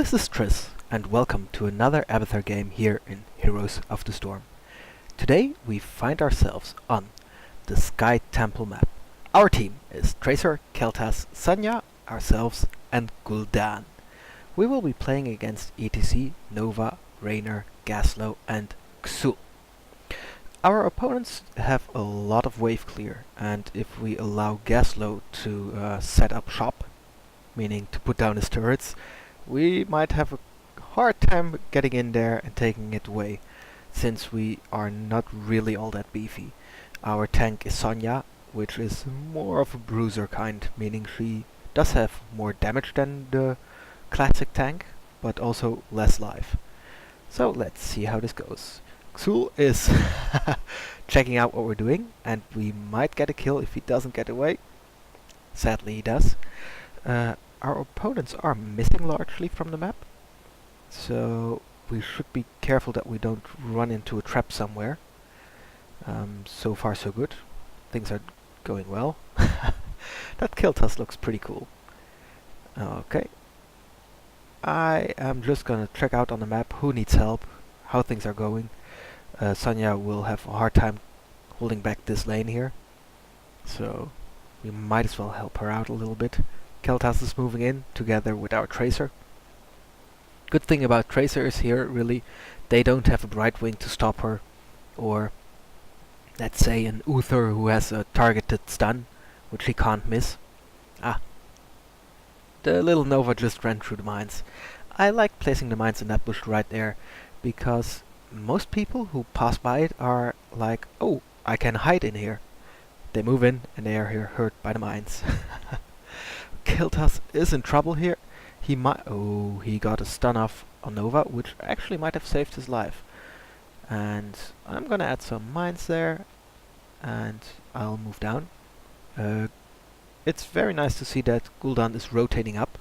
This is Trisss, and welcome to another Abathur game here in Heroes of the Storm. Today we find ourselves on the Sky Temple map. Our team is Tracer, Keltas, Sanya, ourselves, and Gul'dan. We will be playing against ETC, Nova, Raynor, Gaslow, and Xul. Our opponents have a lot of wave clear, and if we allow Gaslow to set up shop, meaning to put down his turrets, we might have a hard time getting in there and taking it away, since we are not really all that beefy. Our tank is Sonya, which is more of a bruiser kind, meaning she does have more damage than the classic tank, but also less life. So let's see how this goes. Xul is checking out what we're doing, and we might get a kill if he doesn't get away. Sadly he does. Our opponents are missing largely from the map, so we should be careful that we don't run into a trap somewhere. So far so good. Things are going well. That Keltas looks pretty cool. Okay. I am just gonna check out on the map who needs help, how things are going. Sanya will have a hard time holding back this lane here, so we might as well help her out a little bit. Keltas is moving in together with our Tracer. Good thing about Tracer is here, really, they don't have a Bright Wing to stop her, or let's say an Abathur who has a targeted stun, which he can't miss. Ah, the little Nova just ran through the mines. I like placing the mines in that bush right there, because most people who pass by it are like, oh, I can hide in here. They move in and they are here hurt by the mines. Keltas is in trouble here. He got a stun off on Nova, which actually might have saved his life. And I'm gonna add some mines there, and I'll move down. It's very nice to see that Gul'dan is rotating up,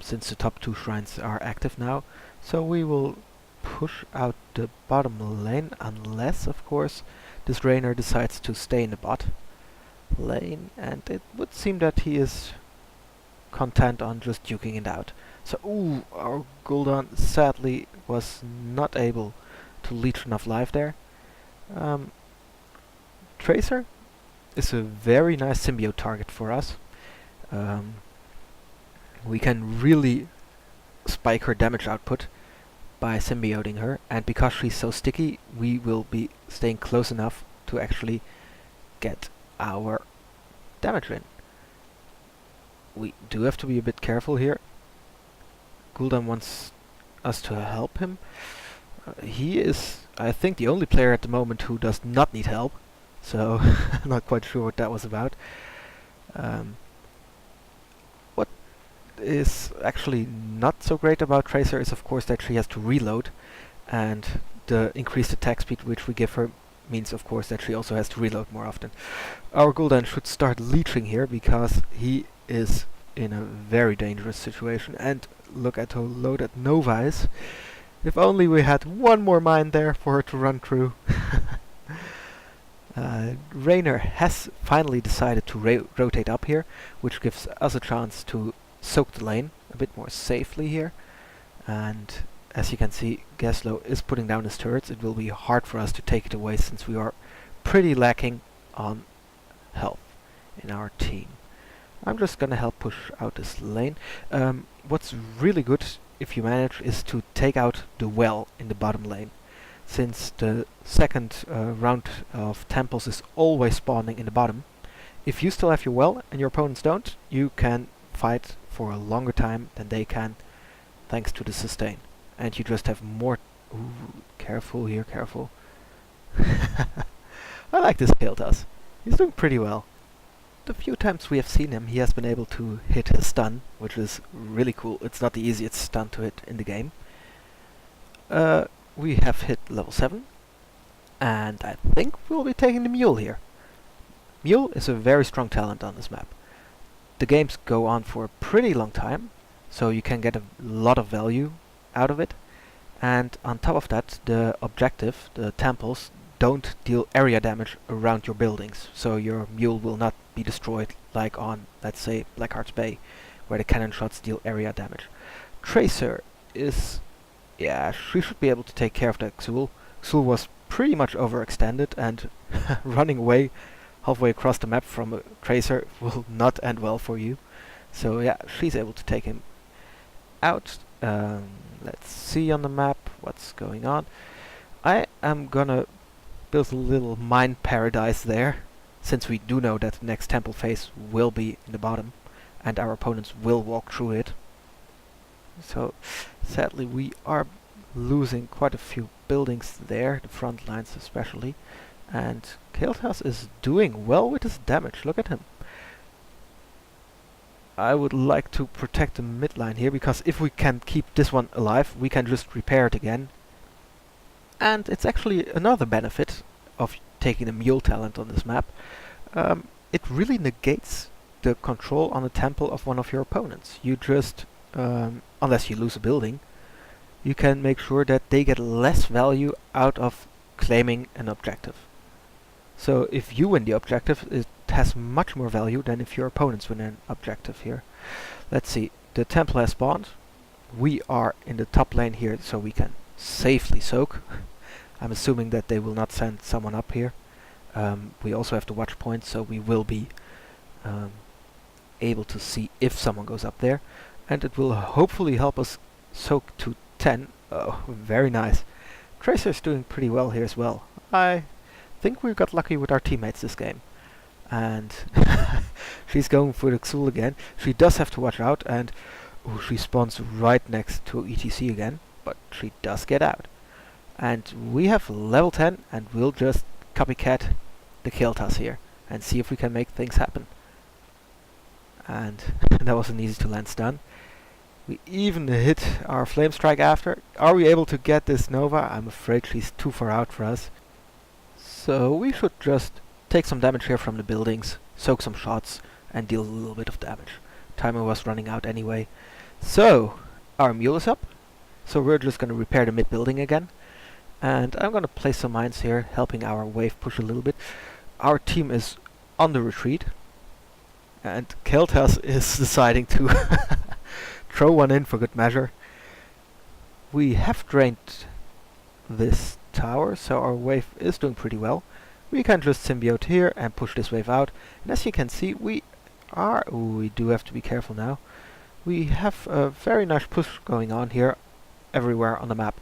since the top two shrines are active now. So we will push out the bottom lane, unless, of course, this Raynor decides to stay in the bot lane, and it would seem that he is content on just duking it out. So, our Gul'dan sadly was not able to leech enough life there. Tracer is a very nice symbiote target for us. We can really spike her damage output by symbioting her, and because she's so sticky, we will be staying close enough to actually get our damage in. We do have to be a bit careful here. Gul'dan wants us to help him. He is, I think, the only player at the moment who does not need help, so I'm not quite sure what that was about. What is actually not so great about Tracer is, of course, that she has to reload, and the increased attack speed which we give her means, of course, that she also has to reload more often. Our Gul'dan should start leeching here, because he is in a very dangerous situation. And look at how loaded Nova is. If only we had one more mine there for her to run through. Raynor has finally decided to rotate up here, which gives us a chance to soak the lane a bit more safely here. And as you can see, Gaslow is putting down his turrets. It will be hard for us to take it away, since we are pretty lacking on health in our team. I'm just gonna help push out this lane. What's really good, if you manage, is to take out the well in the bottom lane. Since the second round of temples is always spawning in the bottom, if you still have your well and your opponents don't, you can fight for a longer time than they can, thanks to the sustain. And you just have more... Ooh, careful here, careful. I like this Keltas. He's doing pretty well. The few times we have seen him, he has been able to hit his stun, which is really cool. It's not the easiest stun to hit in the game. We have hit level 7, and I think we'll be taking the Mule here. Mule is a very strong talent on this map. The games go on for a pretty long time, so you can get a lot of value out of it. And on top of that, the objective, the temples, don't deal area damage around your buildings, so your Mule will not be destroyed like on, let's say, Blackheart's Bay, where the cannon shots deal area damage. Tracer is... yeah, she should be able to take care of that Xul. Xul was pretty much overextended, and running away halfway across the map from a Tracer will not end well for you. So yeah, she's able to take him out. Let's see on the map what's going on. I am gonna build a little mine paradise there, since we do know that the next temple phase will be in the bottom, and our opponents will walk through it. So sadly we are losing quite a few buildings there, the front lines especially, and Kael'thas is doing well with his damage. Look at him. I would like to protect the midline here, because if we can keep this one alive, we can just repair it again. And it's actually another benefit of taking the mule talent on this map. It really negates the control on the temple of one of your opponents. You just, unless you lose a building, you can make sure that they get less value out of claiming an objective. So if you win the objective, it has much more value than if your opponents win an objective here. Let's see, the temple has spawned. We are in the top lane here, so we can safely soak. I'm assuming that they will not send someone up here. We also have the watch point, so we will be able to see if someone goes up there, and it will hopefully help us soak to 10. Oh, very nice. Tracer's doing pretty well here as well. I think we got lucky with our teammates this game. And she's going for the Xul again. She does have to watch out, and she spawns right next to ETC again, but she does get out. And we have level 10, and we'll just copycat the Kael'thas here and see if we can make things happen. And that was an easy to land stun. We even hit our flame strike after. Are we able to get this Nova? I'm afraid she's too far out for us. So we should just take some damage here from the buildings, soak some shots, and deal a little bit of damage. Timer was running out anyway. So our mule is up. So we're just going to repair the mid building again. And I'm going to place some mines here, helping our wave push a little bit. Our team is on the retreat, and Kael'thas is deciding to throw one in for good measure. We have drained this tower, so our wave is doing pretty well. We can just symbiote here and push this wave out. And as you can see, we do have to be careful now. We have a very nice push going on here, everywhere on the map.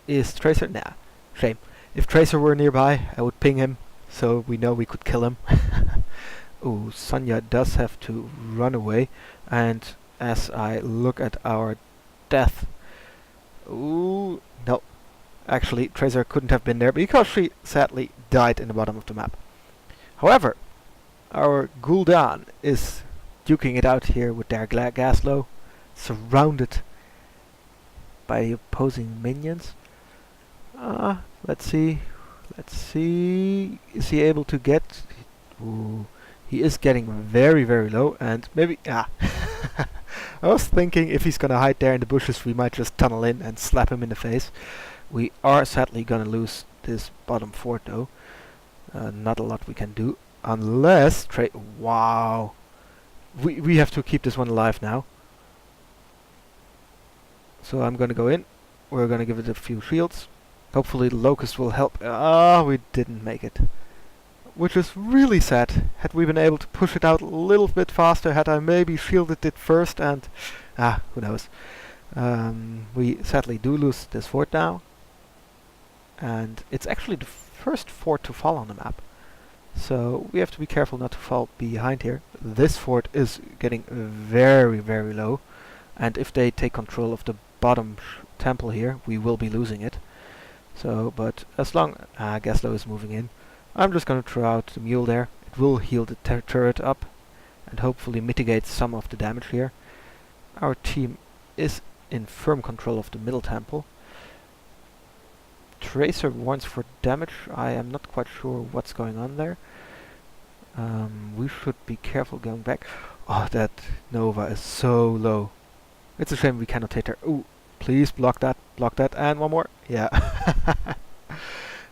Is Tracer? Nah, shame. If Tracer were nearby, I would ping him, so we know we could kill him. Ooh, Sonya does have to run away, and as I look at our death... Ooh, no. Actually, Tracer couldn't have been there, because she sadly died in the bottom of the map. However, our Gul'dan is duking it out here with their Gaslow, surrounded by the opposing minions. Let's see. Is he able to get... Ooh, he is getting very, very low, and maybe... I was thinking if he's gonna hide there in the bushes, we might just tunnel in and slap him in the face. We are sadly gonna lose this bottom fort though. Not a lot we can do, unless... Wow! We have to keep this one alive now. So I'm gonna go in. We're gonna give it a few shields. Hopefully the Locust will help. We didn't make it. Which is really sad. Had we been able to push it out a little bit faster, had I maybe shielded it first, and... who knows. We sadly do lose this fort now. And it's actually the first fort to fall on the map. So we have to be careful not to fall behind here. This fort is getting very, very low. And if they take control of the bottom temple here, we will be losing it. So, but as long... Gaslow is moving in. I'm just gonna throw out the mule there. It will heal the turret up and hopefully mitigate some of the damage here. Our team is in firm control of the middle temple. Tracer warns for damage. I am not quite sure what's going on there. We should be careful going back. Oh, that Nova is so low. It's a shame we cannot hit her. Ooh, please block that, and one more. Yeah.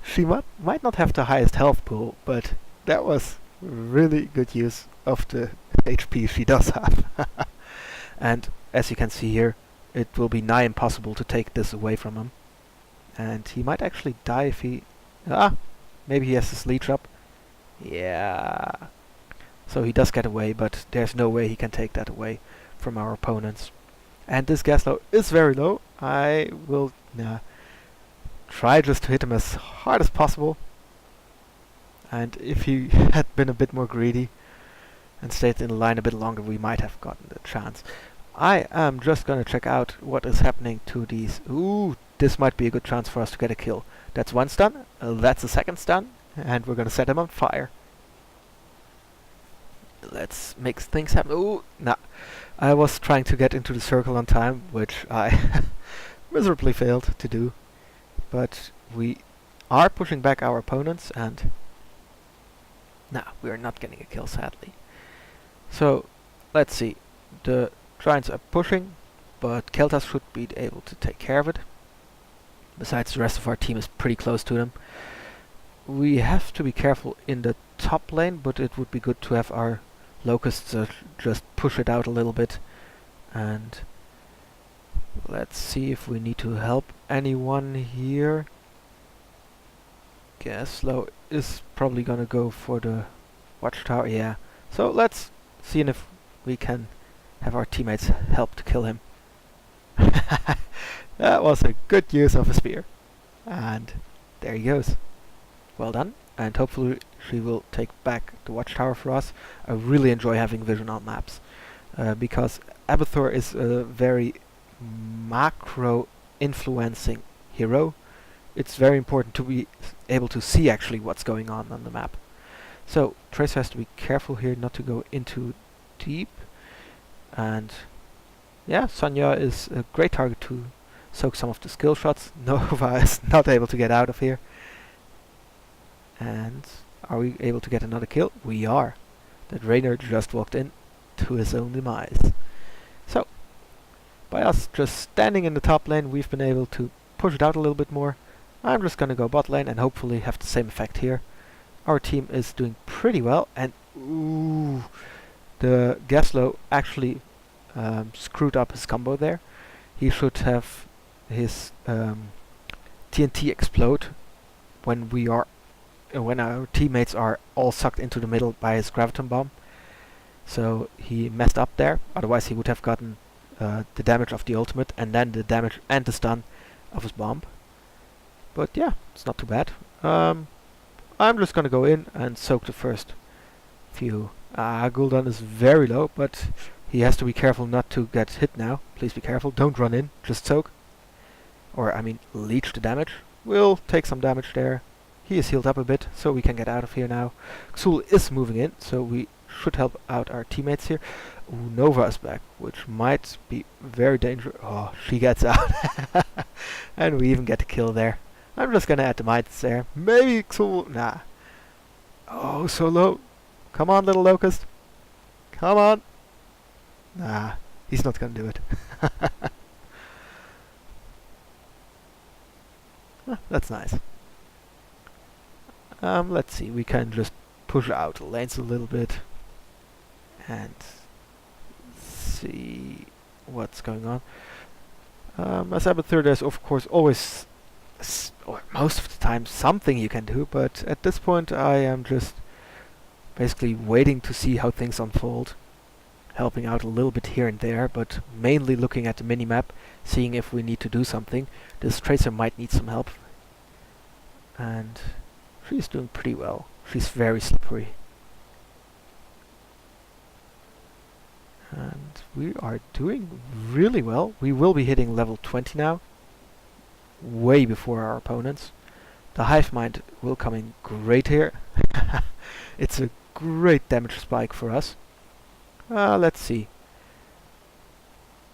She might not have the highest health pool, but that was really good use of the HP she does have. And as you can see here, it will be nigh impossible to take this away from him. And he might actually die if he... maybe he has his leech up. Yeah. So he does get away, but there's no way he can take that away from our opponents. And this gas low is very low. I will try just to hit him as hard as possible. And if he had been a bit more greedy and stayed in the line a bit longer, we might have gotten the chance. I am just gonna check out what is happening to these. Ooh, this might be a good chance for us to get a kill. That's one stun, that's a second stun, and we're gonna set him on fire. Let's make things happen. Ooh, nah. I was trying to get into the circle on time, which I miserably failed to do. But we are pushing back our opponents, and we are not getting a kill, sadly. So, let's see. The Giants are pushing, but Keltas should be able to take care of it. Besides, the rest of our team is pretty close to them. We have to be careful in the top lane, but it would be good to have our locusts just push it out a little bit. And let's see if we need to help anyone here. Gaslow is probably gonna go for the watchtower, yeah. So let's see if we can have our teammates help to kill him. That was a good use of a spear. And there he goes. Well done. And hopefully she will take back the watchtower for us. I really enjoy having vision on maps. Because Abathur is a very macro influencing hero. It's very important to be able to see actually what's going on the map. So Trisss has to be careful here not to go into deep. And yeah, Sonya is a great target to soak some of the skill shots. Nova is not able to get out of here. And are we able to get another kill? We are. That Raynor just walked in to his own demise. So, by us just standing in the top lane, we've been able to push it out a little bit more. I'm just gonna go bot lane and hopefully have the same effect here. Our team is doing pretty well, and ooh, the Gaslow actually screwed up his combo there. He should have his TNT explode when when our teammates are all sucked into the middle by his graviton bomb. So he messed up there. Otherwise he would have gotten the damage of the ultimate and then the damage and the stun of his bomb. But yeah, it's not too bad. I'm just gonna go in and soak the first few. Gul'dan is very low, but he has to be careful not to get hit now. Please be careful. Don't run in. Just soak. Or, I mean, leech the damage. We'll take some damage there. He is healed up a bit, so we can get out of here now. Xul is moving in, so we should help out our teammates here. Ooh, Nova is back, which might be very dangerous. Oh, she gets out. And we even get a kill there. I'm just gonna add the mites there. Maybe Xul... Nah. Oh, so low. Come on, little locust. Come on. Nah, he's not gonna do it. That's nice. Let's see, we can just push out the lanes a little bit and see what's going on. As Abathur, there's of course always, or most of the time, something you can do, but at this point I am just basically waiting to see how things unfold, helping out a little bit here and there, but mainly looking at the minimap, seeing if we need to do something. This Tracer might need some help, and she's doing pretty well. She's very slippery. And we are doing really well. We will be hitting level 20 now, way before our opponents. The Hive Mind will come in great here. It's a great damage spike for us. Let's see.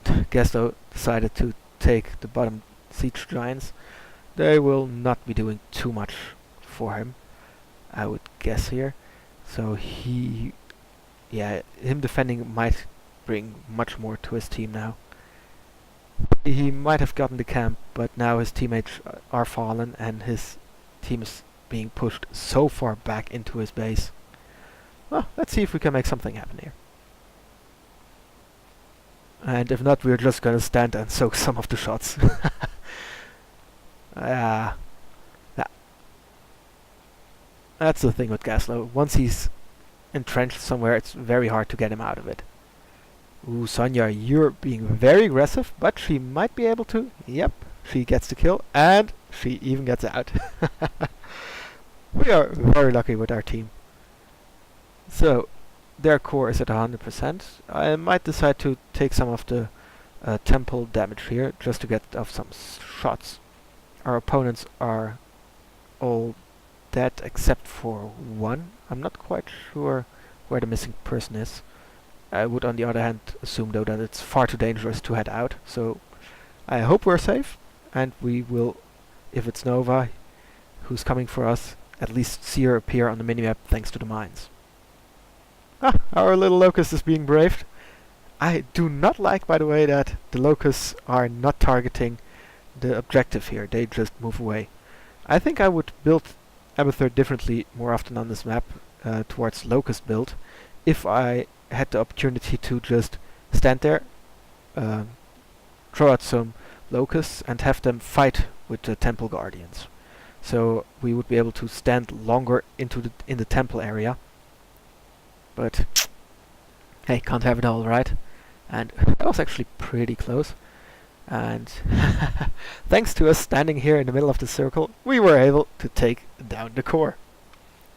Gesto decided to take the bottom siege giants. They will not be doing too much for him, I would guess here. So him defending might bring much more to his team now. He might have gotten the camp, but now his teammates are fallen and his team is being pushed so far back into his base. Well, let's see if we can make something happen here. And if not, we're just gonna stand and soak some of the shots. Yeah. That's the thing with Gaslow. Once he's entrenched somewhere, it's very hard to get him out of it. Ooh, Sonya, you're being very aggressive, but she might be able to. Yep, she gets the kill, and she even gets out. We are very lucky with our team. So, their core is at 100%. I might decide to take some of the temple damage here, just to get off some shots. Our opponents are all dead except for one. I'm not quite sure where the missing person is. I would on the other hand assume though that it's far too dangerous to head out, so I hope we're safe, and we will, if it's Nova who's coming for us, at least see her appear on the minimap thanks to the mines. Ah, our little locust is being braved. I do not like, by the way, that the locusts are not targeting the objective here, they just move away. I think I would build Abathur differently more often on this map, towards locust build, if I had the opportunity to just stand there, throw out some locusts and have them fight with the temple guardians. So we would be able to stand longer in the temple area. But hey, can't have it all, right? And that was actually pretty close. And thanks to us standing here in the middle of the circle, we were able to take down the core.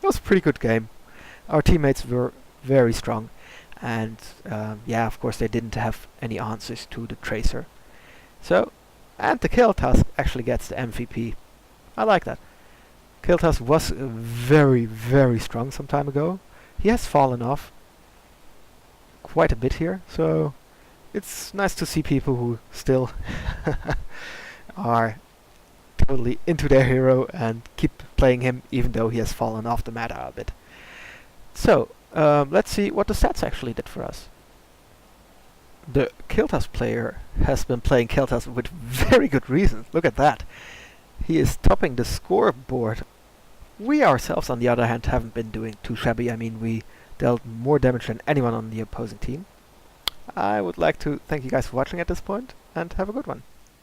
It was a pretty good game. Our teammates were very strong, and yeah, of course they didn't have any answers to the tracer. So, and the kill task actually gets the MVP. I like that. Kill task was very, very strong some time ago. He has fallen off quite a bit here, so it's nice to see people who still are totally into their hero and keep playing him even though he has fallen off the meta a bit. So, let's see what the stats actually did for us. The Kiltas player has been playing Kiltas with very good reason. Look at that. He is topping the scoreboard. We ourselves, on the other hand, haven't been doing too shabby. I mean, we dealt more damage than anyone on the opposing team. I would like to thank you guys for watching at this point, and have a good one.